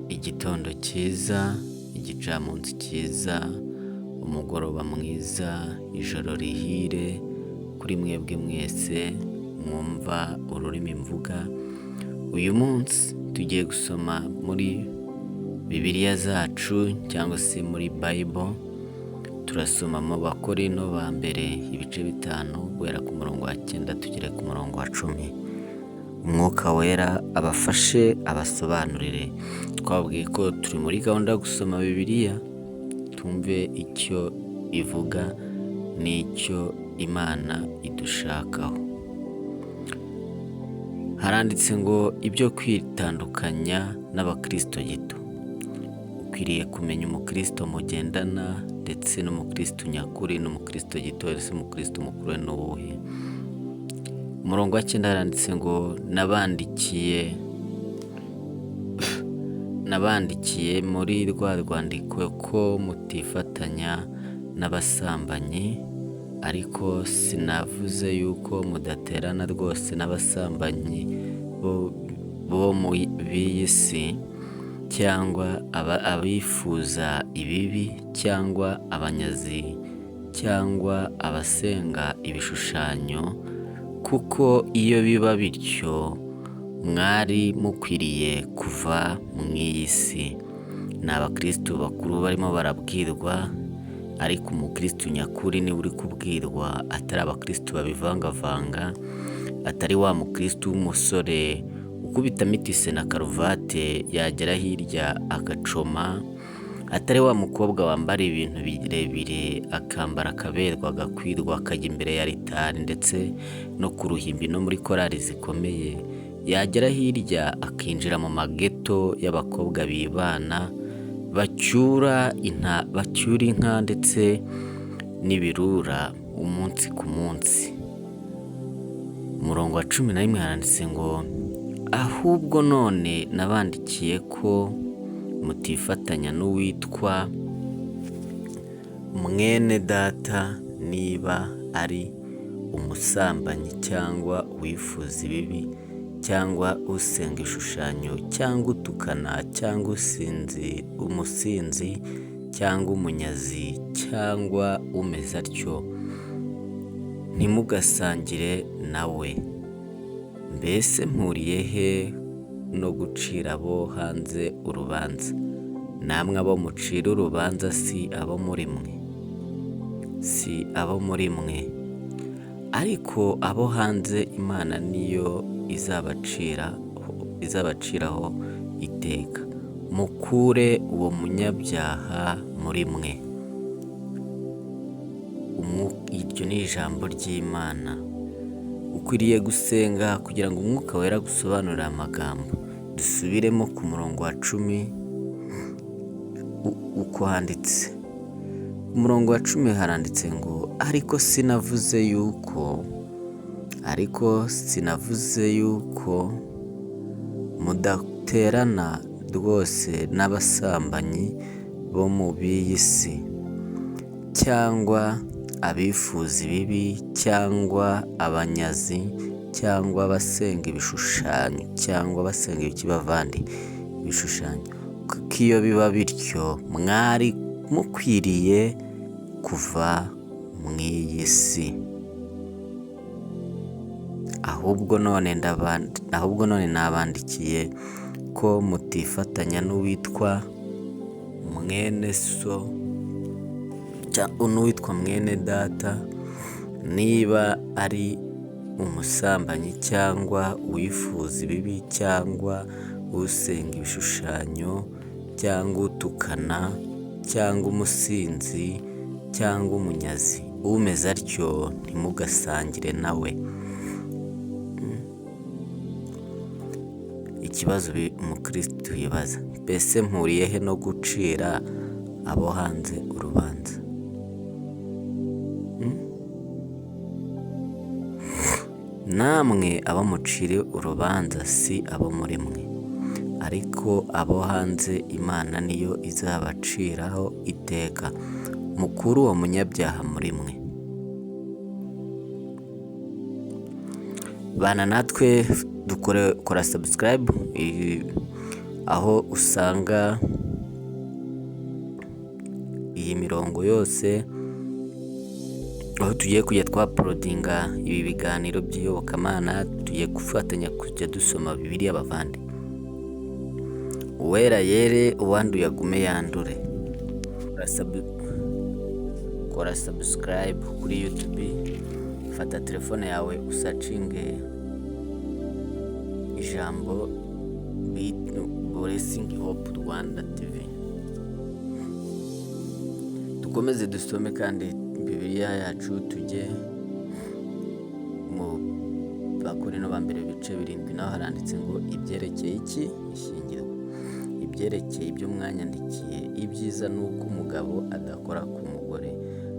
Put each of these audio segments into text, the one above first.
igitondo cyiza, igicamunsi cyiza, umugoroba mwiza, ijoro rihire kuri mwebwe mwese mwumva ururimi mvuga. Uyu munsi tugiye gusoma muri Bibiliya zacu cyangwa se muri Bible. Turasoma mu Bakorinto ba mbere ibice 5 guhera ku murongo wa 9 tugere ku murongo wa 10. Umwuka wera abafashe abasobanurire. Twabwiye ko turi muri gahunda yo gusoma Bibiliya, tumve icyo ivuga n'icyo Imana idushakaho. Haranditse ngo ibyo kwitandukanya n'abakristo gito. Ukwiriye kumenya umukristo mugendana ndetse n'umukristo nyakuri n'umukristo gito ndetse n'umukristo mukuru n'uwuhe. Umurongo wa 9 haranditse ngo nabandikiye muri rwa rwandiko ko mutifatanya n'abasambanyi, ariko sinavuze yuko mudaterana rwose n'abasambanyi bo mu b'iyi si, cyangwa abifuza ibibi, cyangwa abanyazi, cyangwa abasenga ibishushanyo, kuko iyo biba bityo mwari mukwiriye kuva mu iyi si. Ni abakristo bakuru barimo barabwirwa, ariko umukristo nyakuri niwe uri kubwirwa, atari abakristo babivangavanga, atari wa mukristo w'umusore ukubita mitise na karuvate yagera hirya agacoma, atari wa mukobwa wambara ibintu birebire akambara akaberwa agakwirwa akajya imbere ya ritari ndetse no ku ruhimbi no muri korali zikomeye, yagera hirya akinjira mu mageto y'abakobwa bibana bacyura inka ndetse n'ibirura umunsi ku munsi. Umurongo wa 11 haranditse ngo ahubwo none nabandikiye ko mutifatanya n'uwitwa mwene data niba ari umusambanyi cyangwa uwifuza ibibi, cyangwa usenga ishushanyo, cyangwa utukana, cyangwa umusinzi, cyangwa umunyazi, cyangwa umeze atyo, ntimugasangire nawe. Mbese mpuriye he no gucira abo hanze urubanza? Namwe abo mucira urubanza si abo muri mwe, ariko abo hanze Imana niyo izabaciraho iteka. Mukure uwo munyabyaha muri mwe. Iryo ni ijambo ry'Imana. Ukwiriye gusenga kugira ngo umwuka wera gusobanurira amagambo. Dusubiremo ku murongo wa 10 uko handitse. Umurongo wa 10 haranditse ngo ariko sinavuze yuko mudaterana rwose n'abasambanyi bo mu b'iyi si, cyangwa abifuza ibibi, cyangwa abanyazi, cyangwa abasenga ibishushanyo, cyangwa abasenga ikibavandi ibishushanyo, kuko iyo biba bityo mwari mukwiriye kuva mu iyi si. Ahubwo none nabandikiye ko mutifatanya n'uwitwa mwene so cyangwa n'uwitwa mwene data niba ari umusambanyi, cyangwa uwifuza ibibi, cyangwa usenga ibishushanyo, cyangwa utukana, cyangwa umusinzi, cyangwa umunyazi, umeze atyo ntimugasangire nawe. Ikibazo umukristo yibaza: mbese mpuriye he no gucira abo hanze urubanza? Namwe abo mucire urubanza si abo muri mwe, ariko abo hanze Imana niyo izabaciraho iteka. Mukuru uwo munyabyaha muri mwe. Bana natwe kora subscribe aho usanga iyi mirongo yose, aho tugiye kujya twaporodinga ibi biganiro by'iyobokamana, tugiye gufatanya kujya dusoma Bibiliya bavandi. Uwera yere, uwanduye agume yandure. Kora subscribe kuri YouTube, fata telefone yawe usacinge ijambo Blessing Hope Rwanda TV. Dukomeze dusome kandi Bibiliya yacu, tujye mu Bakorino ba mbere ibice 7, naho haranditse ngo ibyerekeye iki? Ishyingirwa. Ibyerekeye ibyo mwanyandikiye, ibyiza ni uko umugabo adakora ku mugore,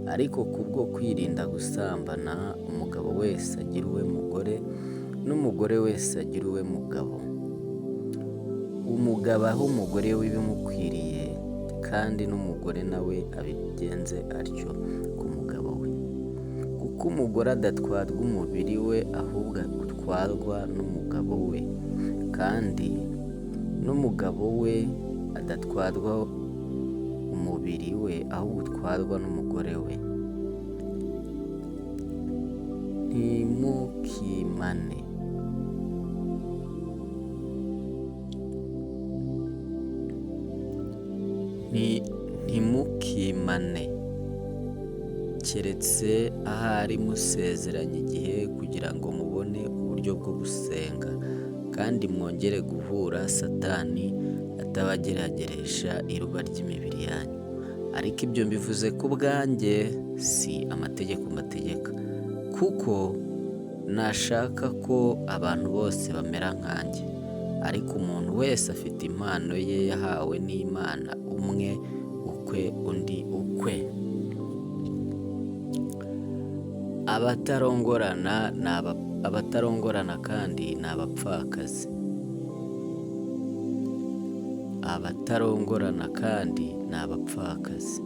ariko kubwo kwirinda gusambana, umugabo wese agira uwe mugore, n'umugore wese agira uwe mugabo. Umugabo aho umugore we bimukwiriye, kandi n'umugore nawe abigenze atyo ku mugabo we. Kuko umugore adatwarwa umubiri we, ahubwo atwarwa n'umugabo we, kandi n'umugabo we adatwarwa umubiri we, ahubwo atwarwa n'umugore we. Ntimukimane. Ntimukimane, keretse ahari musezeranye igihe, kugira ngo mubone uburyo bwo gusenga, kandi mwongere guhura Satani atabagerageresha iruba ry'imibiri yanyu. Ariko ibyo mbivuze ku bwanjye, si amategeko mbategeka, kuko nashaka ko abantu bose bamera nkanjye. Ariko umuntu wese afite impano ye yahawe n'Imana, umwe ukwe undi ukwe. Abatarongorana kandi ni abapfakazi. Abatarongorana kandi ni abapfakazi.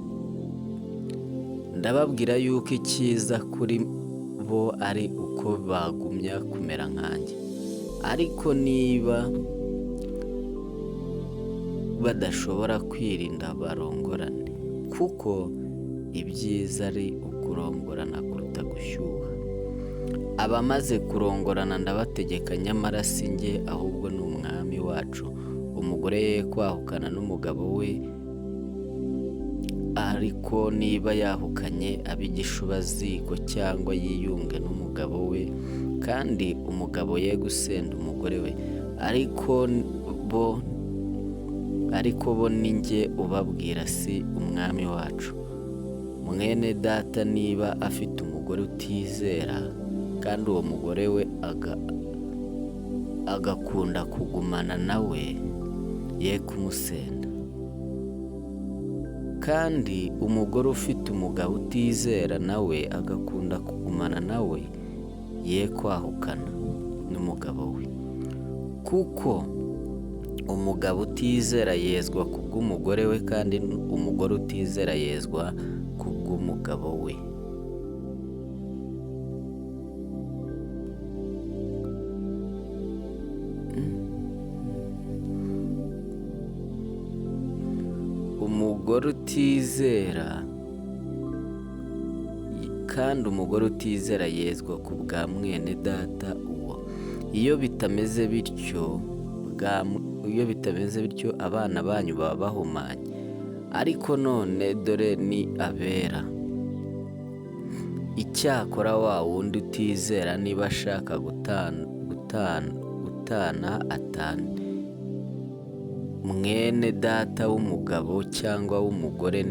Ndababwira yuko icyiza kuri bo ari uko bagumya kumera nkanjye. Ariko niba badashobora kwirinda, barongorane, kuko ibyiza ari ukurongorana kuruta gushyuha. Abamaze kurongorana ndabategeka, nyamara si njye, ahubwo ni Umwami wacu. Umugore ye kwahukana n'umugabo we, ariko niba yahukanye abe igishubaziko, cyangwa yiyunge n'umugabo we, kandi umugabo ye gusenda umugore we. Ariko bo ni njye ubabwira, si Umwami wacu. Mwene data niba afite umugore utizera, kandi uwo mugore we agakunda kugumana nawe, ye kumusenda. Kandi umugore ufite umugabo utizera, nawe agakunda kugumana nawe, ye kwahukana n'umugabo we. Kuko umugabo utizera yezwa kubw'umugore we, kandi umugore utizera yezwa kubw'umugabo we. Umugore utizera kandi umugore utizera yezwa ku bwa mwene data uwo. Iyo bitameze bityo, abana banyu baba bahumanye, ariko none dore ni abera. Icyakora wa wundi utizera niba ashaka gutana atane. Mwene data w'umugabo cyangwa w'umugore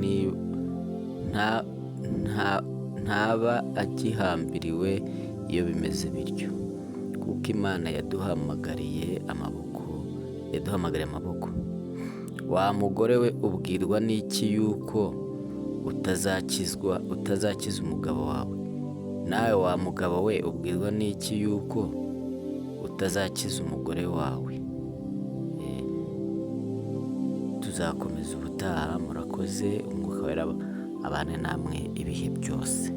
ntaba agihambiriwe iyo bimeze bityo, kuko Imana yaduhamagariye amaboko. Wa mugore we, ubwirwa n'iki yuko utazakiza umugabo wawe? Nawe wa mugabo we, ubwirwa n'iki yuko utazakiza umugore wawe? Tuzakomeza ubutaha. Murakoze. Umwuka wera abane namwe ibihe byose.